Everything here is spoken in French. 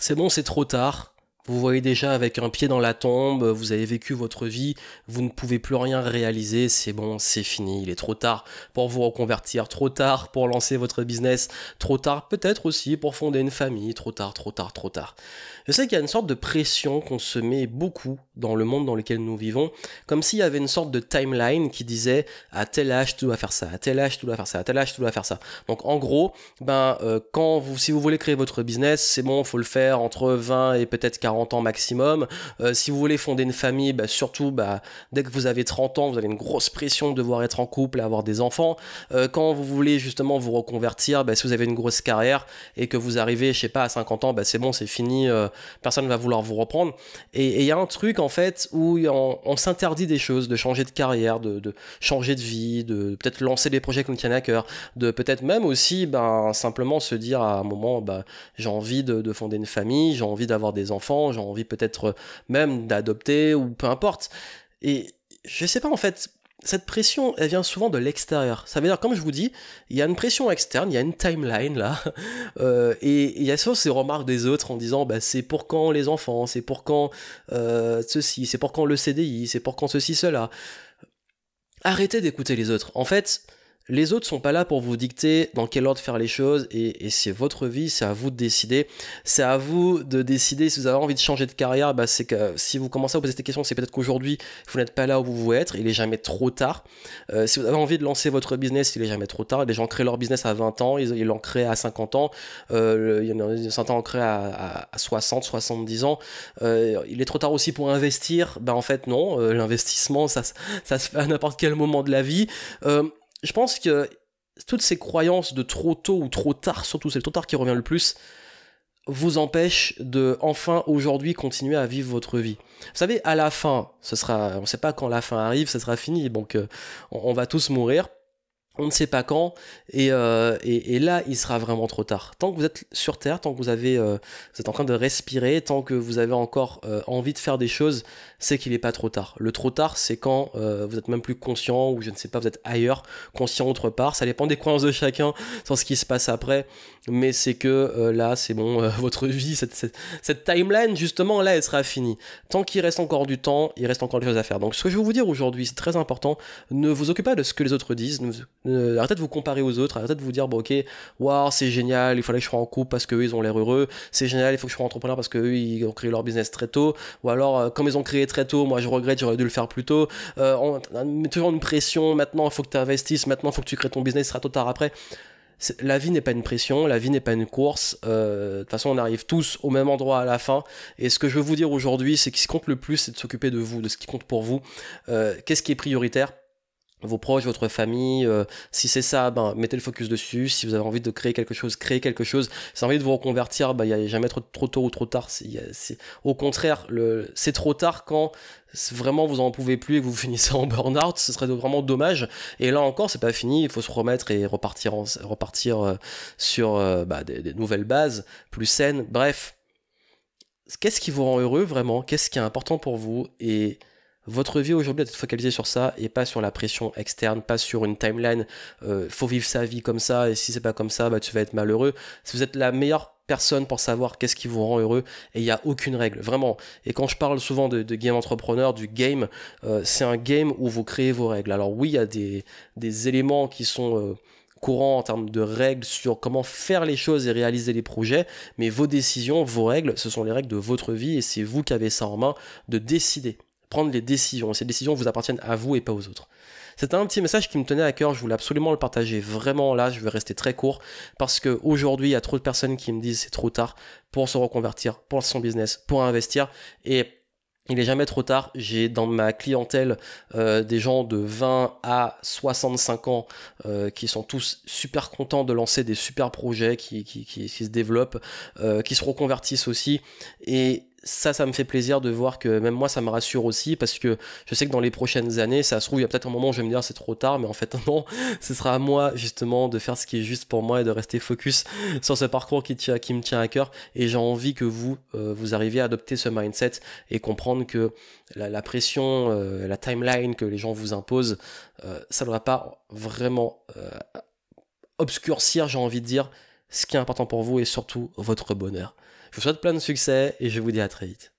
c'est bon, c'est trop tard. Vous voyez déjà avec un pied dans la tombe, vous avez vécu votre vie, vous ne pouvez plus rien réaliser, c'est bon, c'est fini, il est trop tard pour vous reconvertir, trop tard pour lancer votre business, trop tard peut-être aussi pour fonder une famille, trop tard, trop tard, trop tard. Je sais qu'il y a une sorte de pression qu'on se met beaucoup dans le monde dans lequel nous vivons, comme s'il y avait une sorte de timeline qui disait à tel âge tu dois faire ça, à tel âge tu dois faire ça, à tel âge tu dois faire ça. Donc en gros, si vous voulez créer votre business, c'est bon, il faut le faire entre 20 et peut-être 40 ans maximum. Si vous voulez fonder une famille, surtout dès que vous avez 30 ans, vous avez une grosse pression de devoir être en couple et avoir des enfants. Quand vous voulez justement vous reconvertir, si vous avez une grosse carrière et que vous arrivez, je sais pas, à 50 ans, c'est bon, c'est fini, personne ne va vouloir vous reprendre. Et il y a un truc en fait où on s'interdit des choses, de changer de carrière, de changer de vie, de peut-être lancer des projets qui nous tiennent à cœur, de peut-être même aussi simplement se dire à un moment j'ai envie de fonder une famille, j'ai envie d'avoir des enfants, j'ai envie peut-être même d'adopter ou peu importe. Et je sais pas en fait, cette pression, elle vient souvent de l'extérieur. Ça veut dire, comme je vous dis, il y a une pression externe, il y a une timeline là, et il y a souvent ces remarques des autres en disant c'est pour quand les enfants, c'est pour quand ceci, c'est pour quand le CDI, c'est pour quand ceci, cela. Arrêtez d'écouter les autres. En fait, les autres sont pas là pour vous dicter dans quel ordre faire les choses, et c'est votre vie, c'est à vous de décider. C'est à vous de décider si vous avez envie de changer de carrière. C'est que si vous commencez à vous poser des questions, c'est peut-être qu'aujourd'hui vous n'êtes pas là où vous voulez être, il est jamais trop tard. Si vous avez envie de lancer votre business, il est jamais trop tard. Les gens créent leur business à 20 ans, ils l'ont créé à 50 ans, il y en a certains ont créé à 60, 70 ans. Il est trop tard aussi pour investir. En fait non, l'investissement ça se fait à n'importe quel moment de la vie. Je pense que toutes ces croyances de trop tôt ou trop tard, surtout c'est le trop tard qui revient le plus, vous empêchent de enfin aujourd'hui continuer à vivre votre vie. Vous savez, à la fin, on ne sait pas quand la fin arrive, ça sera fini, donc on va tous mourir. On ne sait pas quand, et là, il sera vraiment trop tard. Tant que vous êtes sur Terre, tant que vous êtes en train de respirer, tant que vous avez encore envie de faire des choses, c'est qu'il n'est pas trop tard. Le trop tard, c'est quand vous êtes même plus conscient, ou je ne sais pas, vous êtes ailleurs, conscient autre part. Ça dépend des croyances de chacun, sur ce qui se passe après, mais c'est que là, c'est bon, votre vie, cette timeline, justement, là, elle sera finie. Tant qu'il reste encore du temps, il reste encore des choses à faire. Donc, ce que je vais vous dire aujourd'hui, c'est très important. Ne vous occupez pas de ce que les autres disent. Arrêtez de vous comparer aux autres, arrêtez de vous dire ok, waouh, c'est génial, il fallait que je sois en couple parce qu'eux ils ont l'air heureux, c'est génial, il faut que je sois entrepreneur parce qu'eux ils ont créé leur business très tôt, ou alors comme ils ont créé très tôt, moi je regrette, j'aurais dû le faire plus tôt. On met toujours une pression, maintenant il faut que tu investisses, maintenant il faut que tu crées ton business, ce sera trop tard après. La vie n'est pas une pression, la vie n'est pas une course, de toute façon on arrive tous au même endroit à la fin, et ce que je veux vous dire aujourd'hui, c'est que ce qui compte le plus, c'est de s'occuper de vous, de ce qui compte pour vous. Qu'est-ce qui est prioritaire? Vos proches, votre famille, si c'est ça, mettez le focus dessus. Si vous avez envie de créer quelque chose, créez quelque chose. Si vous avez envie de vous reconvertir, il n'y a jamais trop tôt ou trop tard. Au contraire, c'est trop tard quand vraiment vous en pouvez plus et que vous finissez en burn-out, ce serait vraiment dommage. Et là encore, c'est pas fini, il faut se remettre et repartir sur des nouvelles bases, plus saines. Bref, qu'est-ce qui vous rend heureux vraiment? Qu'est-ce qui est important pour vous? Et votre vie aujourd'hui doit être focalisée sur ça et pas sur la pression externe, pas sur une timeline. Faut vivre sa vie comme ça, et si c'est pas comme ça, tu vas être malheureux. Si vous êtes la meilleure personne pour savoir qu'est-ce qui vous rend heureux, et il n'y a aucune règle, vraiment. Et quand je parle souvent de game entrepreneur, du game, c'est un game où vous créez vos règles. Alors oui, il y a des éléments qui sont courants en termes de règles sur comment faire les choses et réaliser les projets, mais vos décisions, vos règles, ce sont les règles de votre vie, et c'est vous qui avez ça en main de décider. Prendre les décisions, et ces décisions vous appartiennent à vous et pas aux autres. C'était un petit message qui me tenait à cœur, je voulais absolument le partager, vraiment là, je vais rester très court, parce qu'aujourd'hui, il y a trop de personnes qui me disent c'est trop tard pour se reconvertir, pour son business, pour investir, et il n'est jamais trop tard. J'ai dans ma clientèle des gens de 20 à 65 ans qui sont tous super contents de lancer des super projets qui se développent, qui se reconvertissent aussi, et ça me fait plaisir de voir que même moi ça me rassure aussi, parce que je sais que dans les prochaines années, ça se trouve il y a peut-être un moment où je vais me dire c'est trop tard, mais en fait non, ce sera à moi justement de faire ce qui est juste pour moi et de rester focus sur ce parcours qui me tient à cœur, et j'ai envie que vous arriviez à adopter ce mindset et comprendre que la pression, la timeline que les gens vous imposent, ça ne doit pas vraiment obscurcir, j'ai envie de dire, ce qui est important pour vous et surtout votre bonheur. Je vous souhaite plein de succès et je vous dis à très vite.